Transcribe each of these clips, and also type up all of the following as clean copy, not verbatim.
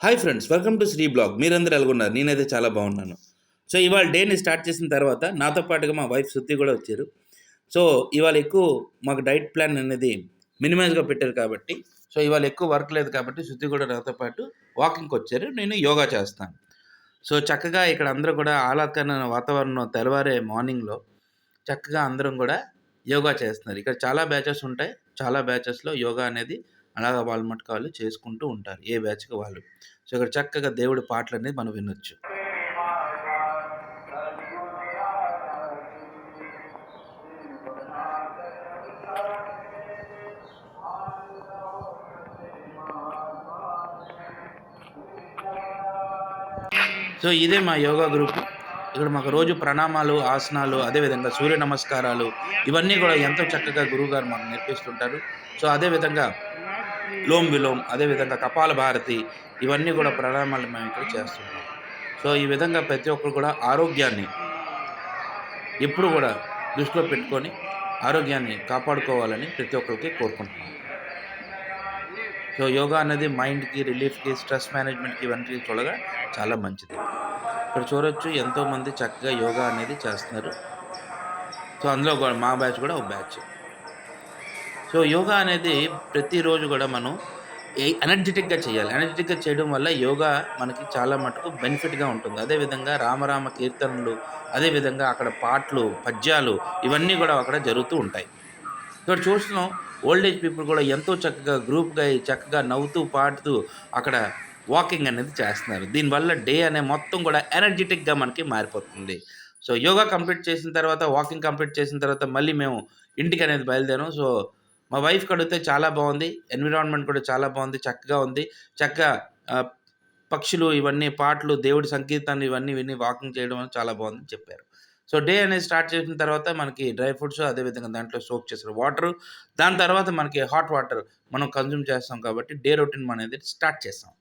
Hi friends, welcome to Sri blog. మీరందరూ ఎలాగున్నారు? నేనైతే చాలా బాగున్నాను. సో ఇవాళ డేని స్టార్ట్ చేసిన తర్వాత నాతో పాటుగా మా వైఫ్ శృతి కూడా వచ్చారు. సో ఇవాళ ఎక్కువ మాకు డైట్ ప్లాన్ అనేది మినిమైజ్గా పెట్టారు కాబట్టి, సో ఇవాళ ఎక్కువ వర్క్ లేదు కాబట్టి శృతి కూడా నాతో పాటు వాకింగ్కి వచ్చారు. నేను యోగా చేస్తాను. సో చక్కగా ఇక్కడ అందరూ కూడా ఆహ్లాదకరమైన వాతావరణం, తెల్లవారే మార్నింగ్లో చక్కగా అందరం కూడా యోగా చేస్తున్నారు. ఇక్కడ చాలా బ్యాచెస్ ఉంటాయి. చాలా బ్యాచెస్లో యోగా అనేది అలాగా వాళ్ళ మటుకు వాళ్ళు చేసుకుంటూ ఉంటారు, ఏ బ్యాచ్కి వాళ్ళు. సో ఇక్కడ చక్కగా దేవుడి పాటలు అనేది మనం వినొచ్చు. సో ఇదే మా యోగా గ్రూప్. ఇక్కడ మాకు రోజు ప్రణామాలు, ఆసనాలు, అదేవిధంగా సూర్య నమస్కారాలు ఇవన్నీ కూడా ఎంతో చక్కగా గురువుగారు మాకు నేర్పిస్తుంటారు. సో అదేవిధంగా లోమ్ విలోమ్, అదేవిధంగా కపాల భారతి, ఇవన్నీ కూడా ప్రణామాలు మేము ఇక్కడ చేస్తుంటాం. సో ఈ విధంగా ప్రతి ఒక్కరు కూడా ఆరోగ్యాన్ని ఎప్పుడు కూడా దృష్టిలో పెట్టుకొని ఆరోగ్యాన్ని కాపాడుకోవాలని ప్రతి ఒక్కరికి కోరుకుంటున్నాం. సో యోగా అనేది మైండ్కి, రిలీఫ్కి, స్ట్రెస్ మేనేజ్మెంట్కి ఇవన్నీ చూడగా చాలా మంచిది. ఇక్కడ చూడొచ్చు ఎంతోమంది చక్కగా యోగా అనేది చేస్తున్నారు. సో అందులో మా బ్యాచ్ కూడా ఒక బ్యాచ్. సో యోగా అనేది ప్రతిరోజు కూడా మనం ఎనర్జెటిక్గా చేయాలి. ఎనర్జెటిక్గా చేయడం వల్ల యోగా మనకి చాలా మటుకు బెనిఫిట్గా ఉంటుంది. అదేవిధంగా రామరామ కీర్తనలు, అదేవిధంగా అక్కడ పాటలు, పద్యాలు ఇవన్నీ కూడా అక్కడ జరుగుతూ ఉంటాయి. ఇక్కడ చూస్తున్నాం ఓల్డ్ ఏజ్ పీపుల్ కూడా ఎంతో చక్కగా గ్రూప్గా చక్కగా నవ్వుతూ పాడుతూ అక్కడ వాకింగ్ అనేది చేస్తున్నారు. దీనివల్ల డే అనే మొత్తం కూడా ఎనర్జెటిక్గా మనకి మారిపోతుంది. సో యోగా కంప్లీట్ చేసిన తర్వాత, వాకింగ్ కంప్లీట్ చేసిన తర్వాత మళ్ళీ మేము ఇంటికి అనేది బయలుదేరాం. సో మా వైఫ్కి అడిగితే చాలా బాగుంది, ఎన్విరాన్మెంట్ కూడా చాలా బాగుంది, చక్కగా ఉంది. చక్కగా పక్షులు ఇవన్నీ, పాటలు, దేవుడి సంకీర్తనలు ఇవన్నీ విని వాకింగ్ చేయడం చాలా బాగుందని చెప్పారు. సో డే అనేది స్టార్ట్ చేసిన తర్వాత మనకి డ్రై ఫ్రూట్స్, అదేవిధంగా దాంట్లో సోక్ చేసిన వాటరు, దాని తర్వాత మనకి హాట్ వాటర్ మనం కన్జ్యూమ్ చేస్తాం కాబట్టి డే రొటీన్ అనేది స్టార్ట్ చేస్తాం.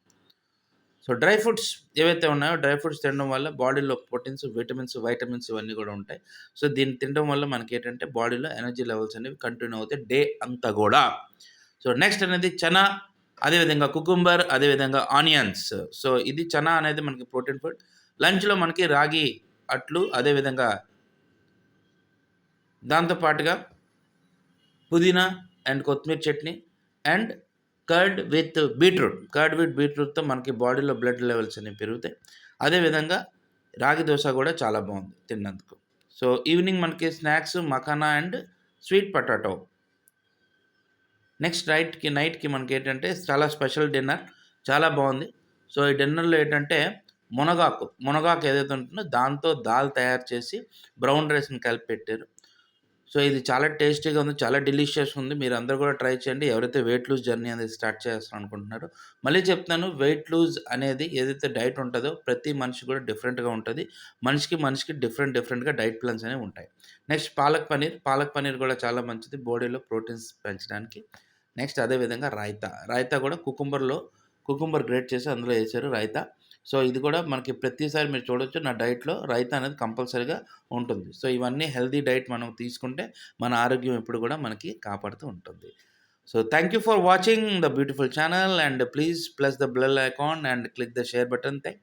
సో డ్రై ఫ్రూట్స్ ఏవైతే ఉన్నాయో, డ్రై ఫ్రూట్స్ తినడం వల్ల బాడీలో ప్రోటీన్స్, విటమిన్స్, వైటమిన్స్ ఇవన్నీ కూడా ఉంటాయి. సో దీన్ని తినడం వల్ల మనకి ఏంటంటే బాడీలో ఎనర్జీ లెవెల్స్ అనేవి కంటిన్యూ అవుతాయి డే అంతా కూడా. సో నెక్స్ట్ అనేది చనా, అదేవిధంగా కుకుంబర్, అదేవిధంగా ఆనియన్స్. సో ఇది చనా అనేది మనకి ప్రోటీన్ ఫుడ్. లంచ్లో మనకి రాగి అట్లు, అదేవిధంగా దాంతోపాటుగా పుదీనా అండ్ కొత్తిమీర చట్నీ అండ్ కర్డ్ విత్ బీట్రూట్తో మనకి బాడీలో బ్లడ్ లెవెల్స్ అనేవి పెరుగుతాయి. అదేవిధంగా రాగి దోశ కూడా చాలా బాగుంది తిన్నందుకు. సో ఈవినింగ్ మనకి snacks makhana and sweet potato. Next నైట్కి మనకి ఏంటంటే చాలా స్పెషల్ డిన్నర్, చాలా బాగుంది. సో ఈ డిన్నర్లో ఏంటంటే మునగాకు ఏదైతే ఉంటుందో దాంతో దాల్ తయారు చేసి బ్రౌన్ రైస్ని కలిపి పెట్టారు. సో ఇది చాలా టేస్టీగా ఉంది, చాలా డెలిషియస్ ఉంది. మీరు అందరూ కూడా ట్రై చేయండి, ఎవరైతే వెయిట్ లూజ్ జర్నీ అనేది స్టార్ట్ చేస్తాను అనుకుంటున్నారో. మళ్ళీ చెప్తున్నాను, వెయిట్ లూజ్ అనేది ఏదైతే డైట్ ఉంటుందో ప్రతి మనిషి కూడా డిఫరెంట్గా ఉంటుంది. మనిషికి డిఫరెంట్గా డైట్ ప్లాన్స్ అనేవి ఉంటాయి. నెక్స్ట్ పాలక్ పనీర్ కూడా చాలా మంచిది బాడీలో ప్రోటీన్స్ పెంచడానికి. నెక్స్ట్ అదేవిధంగా రాయితా కూడా కుకుంబర్ గ్రేట్ చేసి అందులో వేసారు రాయితా. సో ఇది కూడా మనకి ప్రతిసారి మీరు చూడొచ్చు, నా డైట్లో రైతా అనేది కంపల్సరీగా ఉంటుంది. సో ఇవన్నీ హెల్తీ డైట్ మనం తీసుకుంటే మన ఆరోగ్యం ఎప్పుడు కూడా మనకి కాపాడుతూ ఉంటుంది. So thank you for watching the beautiful channel and please press the bell icon and click the share button. Thank you.